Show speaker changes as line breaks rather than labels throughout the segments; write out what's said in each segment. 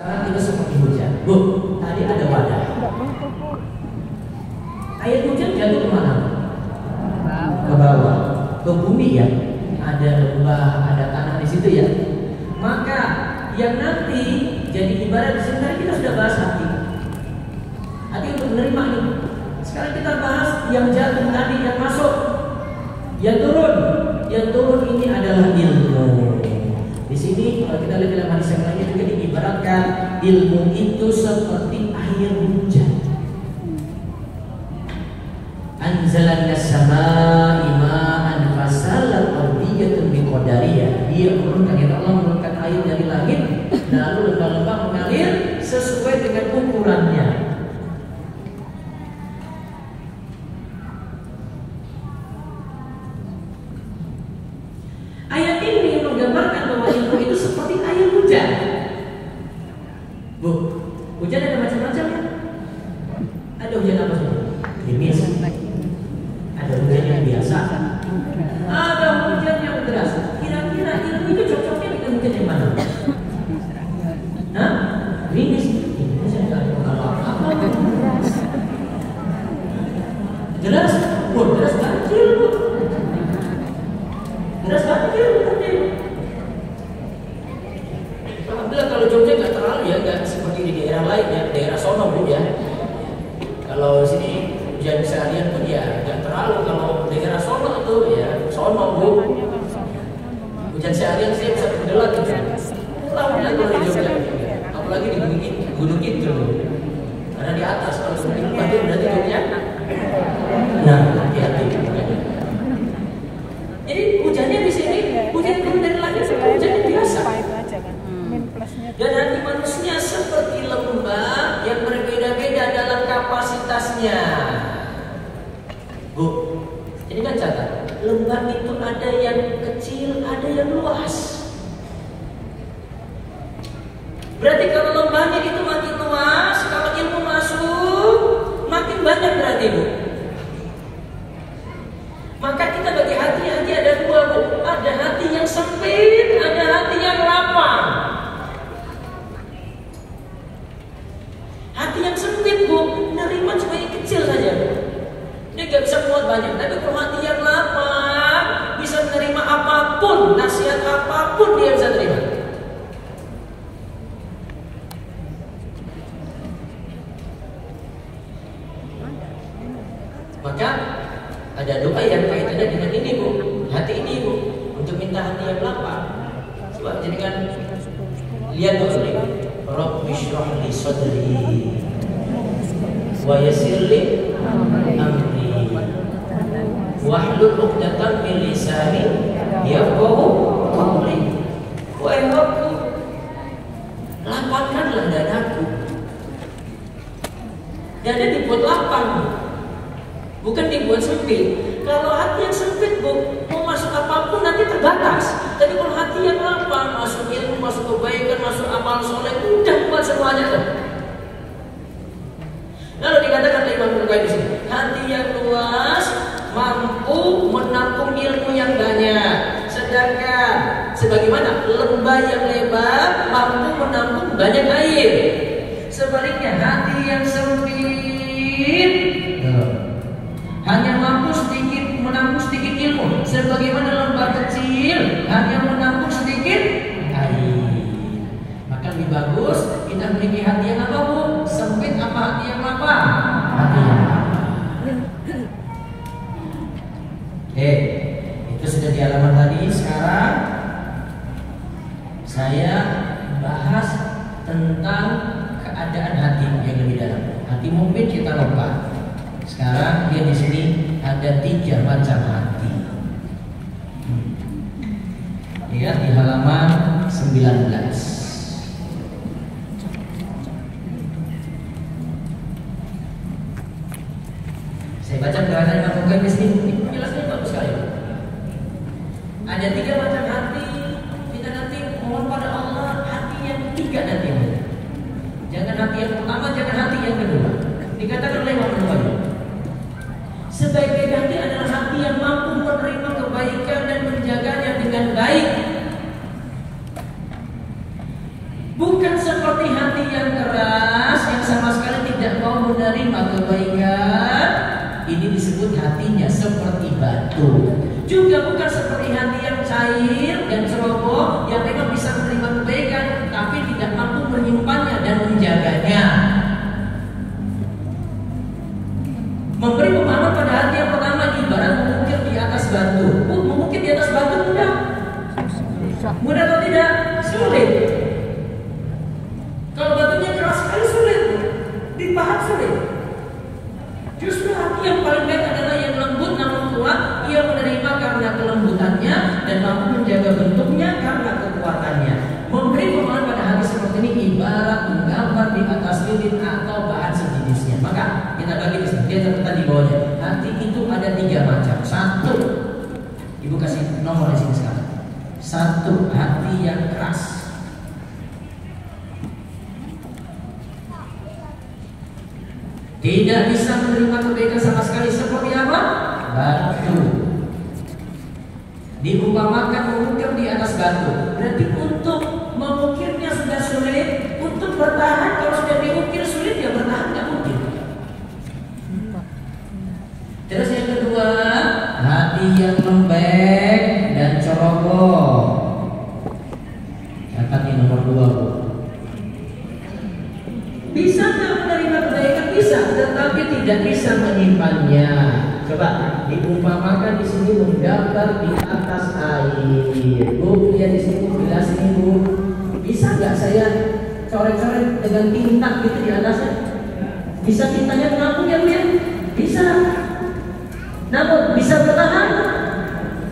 Sekarang kita seperti hujan. Bu, tadi ada wadah. Air hujan jatuh kemana? Ke bawah, ke bumi ya. Ada lembah, ada tanah di situ ya. Maka yang nanti jadi ibarat di sini tadi kita sudah bahas hati. Hati untuk menerima ini. Sekarang kita bahas yang jatuh tadi, yang masuk, yang turun. Yang turun ini adalah ilmu. Di sini kalau kita lihat dalam hadis yang lainnya juga diibaratkan ilmu itu seperti air hujan. Anzalan as-samaa'i ma'an fasalat ardiyatun biqadariyah. Dia menurunkan, ya Allah menurunkan air dari langit, lalu lembah-lembah mengalir sesuai dengan ukurannya. Ayat ini menggambarkan bahwa ilmu itu seperti air hujan. Bu, hujan ada macam-macam ya? Ada hujan apa sih? Gerimis. Ada hujan yang biasa. Ada hujan yang deras. Kira-kira ilmu itu cocoknya dengan hujan yang mana? Hah? Gerimis. Gerimis yang nggak ada apa-apa. Deras? Bu, deras banjir bu. Deras banjir bukannya. Alhamdulillah kalau Jogja nggak terlalu ya, nggak seperti di daerah lain ya, daerah sono bu ya. Kalau sini hujan seharian pun ya nggak terlalu. Kalau daerah sono tuh ya sono bu, hujan seharian saya bisa berdelat gitu. Lawan kalau di Jogja, apalagi di gunung itu, karena di atas kalau gunung itu berarti Jogja. Nah, hati-hati. Jadi hujannya di sini, hujan turun dari langit seperti hujan yang biasa. Dan hati manusia seperti lembah yang berbeda-beda dalam kapasitasnya. Bu, ini kan catat. Lembah itu ada yang kecil, ada yang luas. Berarti kalau lembahnya itu makin luas, kalau ilmu masuk, makin banyak berarti bu. Maka kita bagi hati ada dua bu. Ada hati yang sempit, ada hati yang lapang. Hati yang sempit bu, nerima cuma yang kecil saja. Dia gak bisa muat banyak. Tapi kalau hati yang lapang, bisa menerima apapun, nasihat apapun dia bisa terima. Maka ada doa yang kaitannya dengan ini bu, hati ini bu, untuk minta hati yang lapang. Coba jadikan lihat doa ini. Rabbi shrah li sadri wa yassir li amri wahlul 'uqdatam min lisani yafqahu qawli. Wahai Rabbku, lapangkanlah dadaku. Dada dibuat lapang, bukan dibuat sempit. Kalau hati yang sempit bu, mau masuk apapun nanti terbatas. Tapi kalau hati yang lapang, masuk ilmu, masuk kebaikan, masuk amal soleh, udah buat semuanya tuh. Lalu dikatakan oleh Imam Al-Qayyim di sini, hati yang luas mampu menampung ilmu yang banyak. Sedangkan sebagaimana lembah yang lebar mampu menampung banyak air. Sebaliknya hati yang sempit hanya mampu menampung sedikit ilmu. Sebagaimana lembah kecil hanya menampung sedikit air. Maka lebih bagus kita memiliki hati yang apa bu? Sempit apa hati yang lapang? Hati yang lapang. Oke, itu sudah di halaman tadi. Sekarang saya bahas tentang keadaan hati yang lebih dalam. Hati mungkin kita lupa. Sekarang dia di sini ada 3 macam hati. Lihat di halaman 19. Saya baca penjelasan Imam Al-Qayyim di sini. Penjelasannya bagus sekali. Ada 3 macam hati. Kita nanti mohon pada Allah hati yang 3 nanti. Jangan hati yang pertama, jangan hati yang kedua. Dikatakan oleh Imam Al-Qayyim, sebaik-baik hati adalah hati yang mampu menerima kebaikan dan menjaganya dengan baik. Bukan seperti hati batu. Juga bukan seperti hati yang cair dan ceroboh yang memang bisa menerima kebaikan tapi tidak mampu menyimpannya dan menjaganya. Memberi pemahaman pada hati yang pertama ibarat mengukir di atas batu. Mengukir di atas batu mudah? Mudah atau tidak? Sulit. Kalau batunya keras sekali sulit, dipahat sulit. Justru hati yang paling baik adalah yang lembut namun kuat. Ia menerima karena kelembutannya dan mampu menjaga bentuknya karena kekuatannya. Memberi pemahaman pada hati seperti ini ibarat menggambar di atas lilin atau bahan sejenisnya. Maka kita bagi di sini, dia terletak di bawahnya. Hati itu ada 3 macam. 1, Ibu kasih nomor di sini sekarang. 1, hati yang keras. Tidak bisa menerima kebaikan sama sekali. Seperti apa? Batu. Diumpamakan mengukir di atas batu. Berarti untuk mengukirnya sudah sulit. Untuk bertahan kalau sudah diukir sulit, ya bertahan nggak mungkin. Terus yang kedua, hati yang lembek dan ceroboh. Catat di nomor 2, Bu. Bisa nggak menerima kebaikan? Bisa, tetapi tidak bisa menyimpannya. Coba diumpamakan di sini menggambar di atas air. Bu, lihat di sini gelas ini, Bu. Bisa nggak saya coret-coret dengan tinta gitu di atasnya? Bisa tintanya mengapung ya, Bu ya? Bisa. Namun bisa bertahan?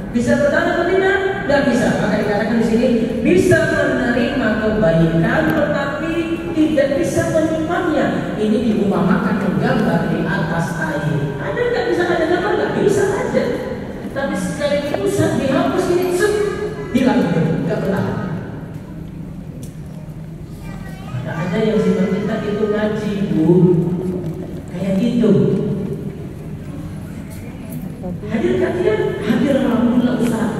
Bisa bertahan atau tidak? Tidak bisa. Maka dikatakan di sini bisa menerima kebaikan, tetapi tidak bisa menyimpannya. Ini diumpamakan menggambar di atas air. Ada nggak bisa ada gambar? Nggak bisa aja. Tapi sekali pusat dihapus ini, hilang itu, nggak bertahan. Ada yang seperti kita itu ngaji, Bu, kayak gitu. Hadir kalian, hadir alhamdulillah Ustaz.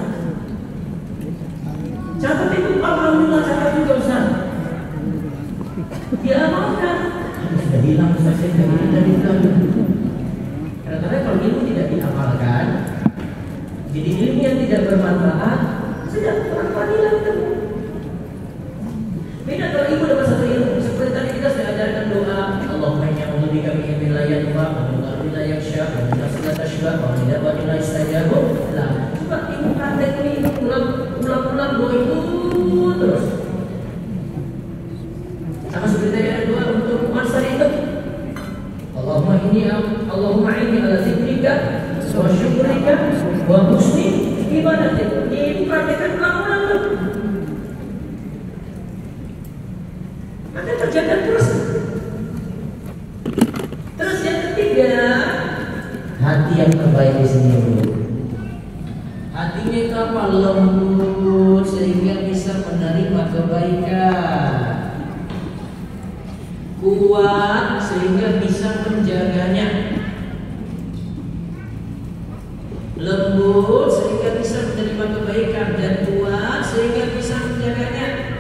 Catat itu alhamdulillah, catat juga Ustaz. Dia amalkan. Sudah hilang Ustaz, saya dari tadi. Karena kalau ilmu tidak diamalkan, jadi ilmu yang tidak bermanfaat, sudah pelan-pelan hilang kan. Beda kalau ibu dapat satu ilmu. Seperti tadi kita sudah ajarkan doa, Allahumma inni a'udzubika min ilmin la yanfa' wa min qalbin la yakhsha wa min nafsin la tashba wa min dawatin la yastajabu. Lah, coba ibu praktek ini ulang-ulang doa itu terus. Sama seperti tadi ada doa untuk masa itu. Allahumma inni ala dzikrika wa syukrika wa husni ibadatik. Ibu praktekkan ulang-ulang tuh. Maka terjaga terus. Terus yang ketiga, hati yang terbaik di sini, Bu. Hatinya itu apa? Lembut sehingga bisa menerima kebaikan. Kuat sehingga bisa menjaganya. Lembut sehingga bisa menerima kebaikan dan kuat sehingga bisa menjaganya.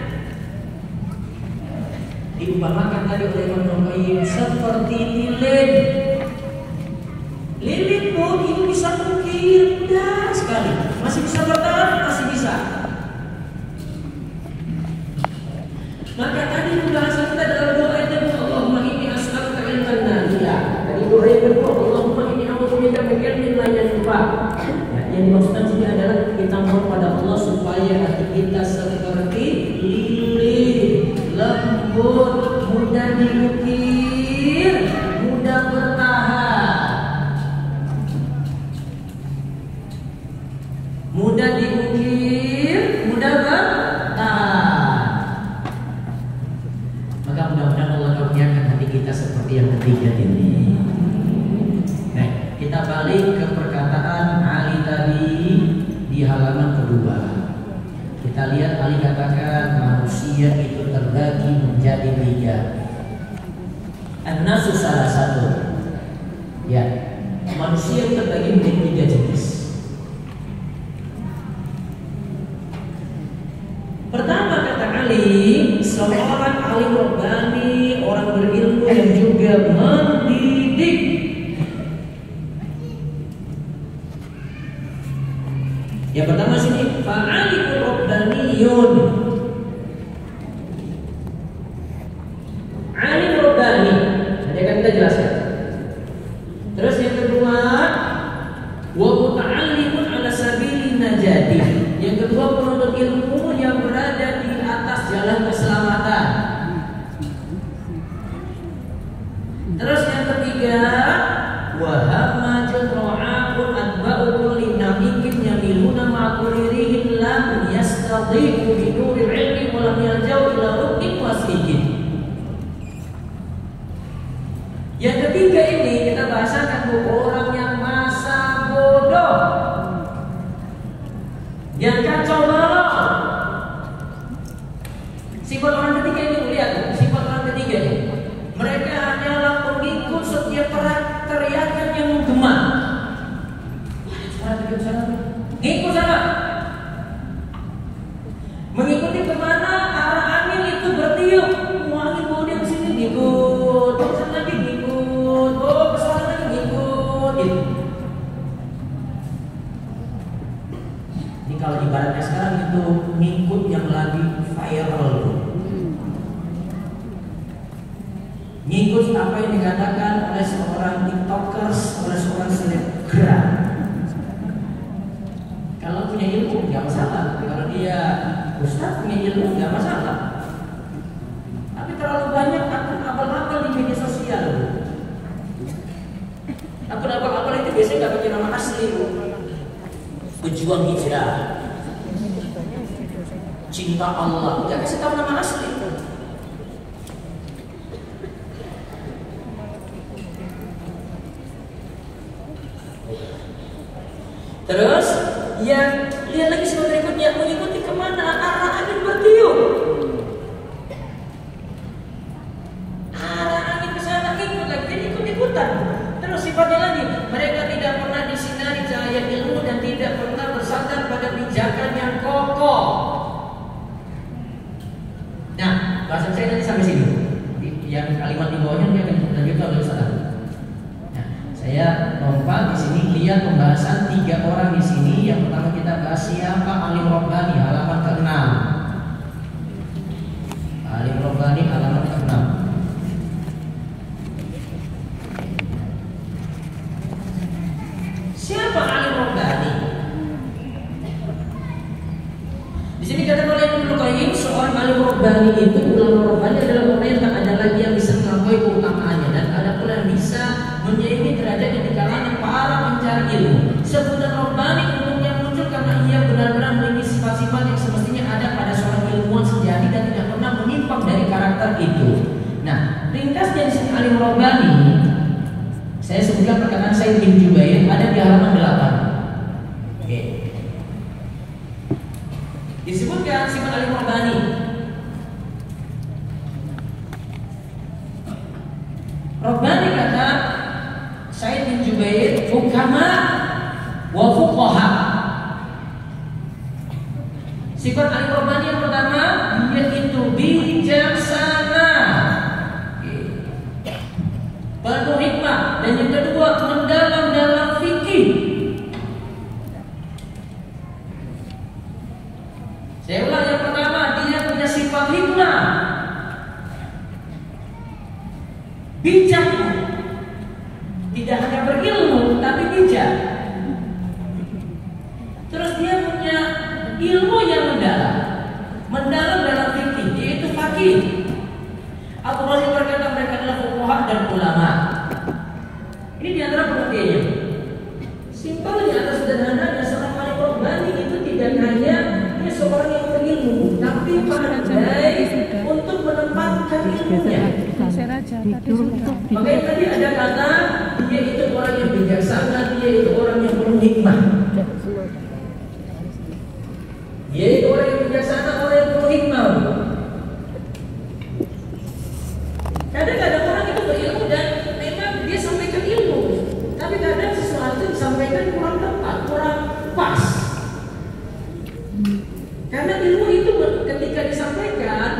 Diumpamakan tadi oleh Imam Qayyim seperti lilin. Lilin, Bu, itu bisa mengukir, mudah sekali. Masih bisa bertahan, masih bisa. Maka tadi pembahasan kita dalam doa itu, Allahumma inni as'aluka ilman nafi'a. Tadi doa yang kedua, Allahumma inni a'udzubika min ilmin la yanfa'. Yang dimaksudkan sini adalah kita mohon pada Allah supaya hati kita seperti lilin, lembut, mudah diukir, mudah bertahan. Mudah diukir, mudah bertahan. Maka mudah-mudahan Allah karuniakan hati kita seperti yang ketiga ini. Nah, kita balik ke perkataan Ali tadi di halaman kedua. Kita lihat Ali katakan manusia itu terbagi menjadi 3. An-nasu salah satu. Ya, manusia terbagi menjadi 3 jenis. Pertama kata Ali, seorang alim rabbani, orang berilmu yang juga mendidik. Yang ketiga ini kita bahasakan orang yang masa bodoh, yang kacau balau. Sifat orang ketiga ini, lihat sifat orang ketiga ini. Mereka hanyalah pengikut setiap teriakan yang menggema. Ngikut sana. Mengikuti kemana arah angin itu bertiup. Angin mau dia kesini ngikut, kesana lagi ngikut, kesana lagi ngikut. Gitu. Ini kalau ibaratnya sekarang itu ngikut yang lagi viral. Ngikut apa yang dikatakan oleh seorang tiktokers, oleh seorang selebgram. Kalau punya ilmu nggak masalah, kalau dia ustaz punya ilmu nggak masalah. Tapi terlalu banyak akun abal-abal di media sosial. Akun abal-abal itu biasanya nggak pakai nama asli. Pejuang hijrah, cinta Allah, nggak kasih tahu nama asli. Terus yang lihat lagi sifat berikutnya, mengikuti kemana arah angin bertiup. Arah angin ke sana ikut lagi, jadi ikut-ikutan. Terus sifatnya lagi, mereka tidak pernah disinari cahaya ilmu dan tidak pernah bersandar pada pijakan yang kokoh. Nah, bahasa saya tadi sampai sini. Yang kalimat di bawahnya dia akan lanjut oleh Ustaz. Saya lompat di sini lihat pembahasan 3 orang di sini. Yang pertama kita bahas siapa alim Rabbani, halaman ke-6. Alim Rabbani halaman ke-6. Siapa alim Rabbani? Di sini kata oleh Ibnu Qayyim, seorang alim Rabbani itu, ulama Rabbani adalah orang yang tak ada lagi yang bisa mengakui keutamaannya dan ada pula yang bisa menyaingi derajat di kalangan para pencari ilmu. Sebutan Rabbani umumnya muncul karena ia benar-benar memiliki sifat-sifat yang semestinya ada pada seorang ilmuwan sejati dan tidak pernah menyimpang dari karakter itu. Nah, ringkasnya di sini alim Rabbani, saya sebutkan perkataan Said bin Jubair ada di halaman 8. Oke. Disebutkan sifat alim Rabbani. Rabbani kata Said bin Jubair, hukama wa fuqaha. Sifat alim Rabbani yang pertama, yaitu bijaksana, penuh hikmah, dan yang kedua mendalam dalam fikih. Saya ulang, yang pertama dia punya sifat hikmah, bijak. Tidak hanya berilmu, tapi bijak. Terus dia punya ilmu yang mendalam dalam fikih, yaitu faqih. Abu Razim berkata mereka adalah fuqaha dan ulama. Ini di antara pengertiannya. Simpelnya atau sederhananya, seorang alim Rabbani itu tidak hanya dia seorang yang berilmu, tapi pandai untuk menempatkan ilmunya. Makanya tadi ada kata dia itu orang yang bijaksana, dia itu orang yang penuh hikmah. Dia itu orang yang bijaksana, orang yang penuh hikmah. Kadang-kadang orang itu berilmu dan memang dia sampaikan ilmu, tapi kadang sesuatu disampaikan kurang tepat, kurang pas. Karena ilmu itu ketika disampaikan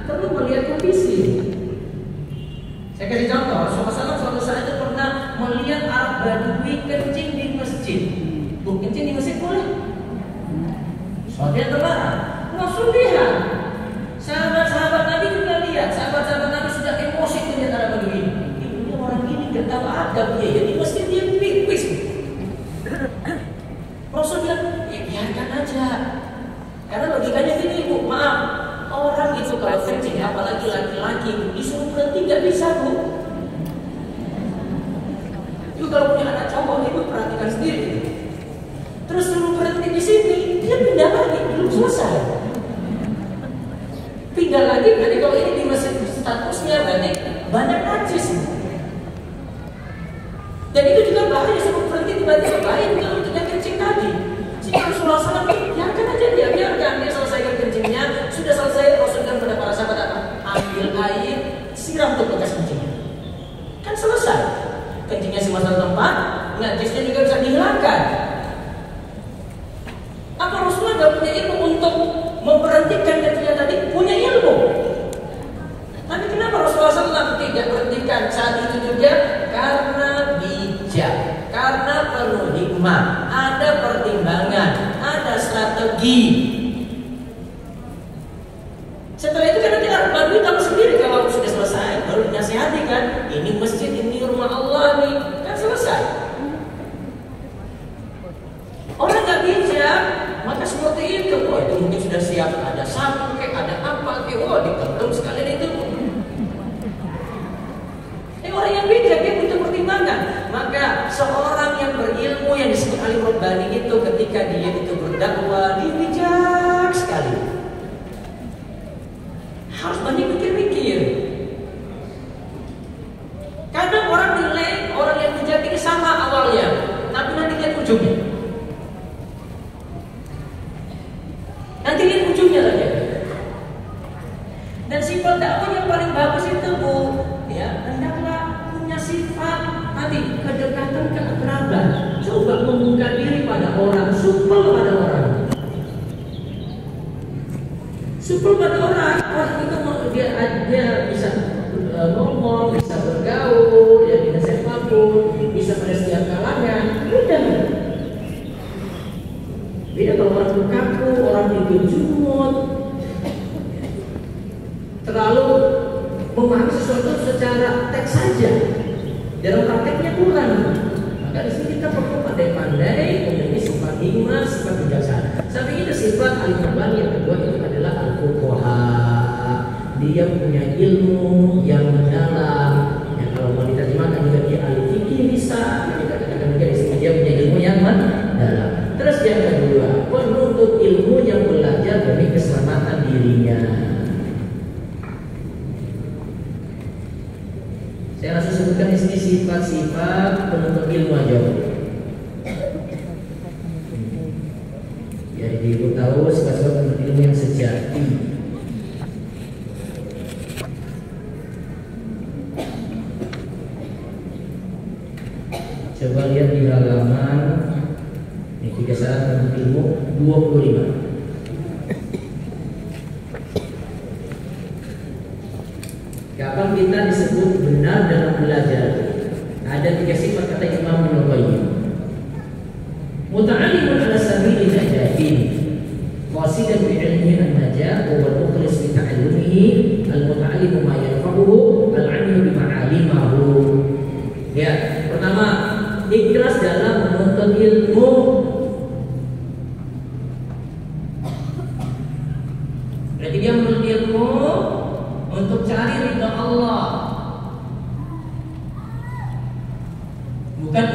perlu melihat kondisi. Saya kasih contoh, Rasulullah suatu saat itu pernah melihat Arab Badui kencing di masjid. Kencing di masjid boleh? Soalnya yang terlarang. Rasul lihat, sahabat-sahabat Nabi juga lihat, sahabat-sahabat Nabi sudah emosi melihat Arab Badui. Ini orang ini gak tahu adab dia, jadi masjid dia pipis. Rasul bilang, ya biarkan aja. Karena logikanya gini, Bu, maaf, orang itu kalau kencing, apalagi laki-laki, disuruh berhenti nggak bisa, Bu. Itu kalau punya anak cowok, ibu perhatikan sendiri. Terus suruh berhenti di sini, dia pindah lagi, belum selesai. Pindah lagi, berarti kalau ini di masjid statusnya berarti banyak najis. berarti lain kalau untuk yang kencing tadi. Jika Rasulullah SAW biarkan aja biarkan dia selesaikan kencingnya, sudah selesai Rasulullah kepada para sahabat apa? Ambil air, siram untuk bekas kencingnya. Kan selesai. Kencingnya di masalah tempat, najisnya juga bisa dihilangkan. Apa Rasulullah tidak punya ilmu untuk memberhentikan kencingnya tadi? Punya ilmu. Tapi kenapa Rasulullah SAW tidak berhentikan saat itu juga? Karena bijak, karena penuh hikmah, ada pertimbangan, ada strategi. Setelah itu kan nanti Badui tahu sendiri kalau sudah selesai, baru dinasihati kan, ini masjid, ini rumah Allah nih, kan selesai. Orang nggak bijak, maka seperti itu, wah itu mungkin sudah siap, ada sapu, kayak ada apa, kayak wah diketum sekalian itu. Orang yang bijak dia butuh pertimbangan. Maka seorang yang berilmu yang disebut alim rabbani itu ketika dia itu berdakwah, dia bijak sekali. Harus banyak pikir-pikir. Kadang orang nilai orang yang bijak ini sama awalnya, tapi nanti lihat ujungnya. Nanti lihat ujungnya saja. Dan sifat dakwah yang paling bagus itu ya, hendaklah punya sifat tadi kedekatan keakraban. Coba membuka diri pada orang, supel pada orang. Supel pada orang, itu dia bisa ngomong, bisa bergaul, ya dengan siapapun, bisa pada setiap kalangan. Beda kalau orang kaku, orang tidur jumut, terlalu memahami sesuatu secara teks saja, dalam prakteknya kurang. Maka di sini kita perlu pandai-pandai memiliki sifat hikmah, sifat bijaksana. Sampai itu sifat alim rabbani yang kedua itu adalah al-fuqaha. Dia punya ilmu yang mendalam. Ya, kalau mau diterjemahkan juga dia ahli fikih bisa. Kita katakan juga di sini dia punya ilmu yang mendalam. Terus yang kedua, penuntut ilmu yang belajar demi keselamatan dirinya. Saya langsung sebutkan di sini sifat-sifat penuntut ilmu aja. Jadi ibu tahu sifat-sifat penuntut ilmu yang sejati. Coba lihat di halaman ini 3 saat penuntut ilmu 25. Kapan kita disebut benar dalam belajar? Ada 3 sifat kata Imam Ibnu Qayyim. Muta'allimun ala sabili najatin, qasidan bi ilmihi an-najah wa al-mukhlis bi ta'allumihi, al-muta'allimu ma yanfa'uhu, al-'alimu bima 'alimahu. Ya, pertama, ikhlas dalam menuntut ilmu. Berarti dia menuntut ilmu untuk cari ridha Allah, bukan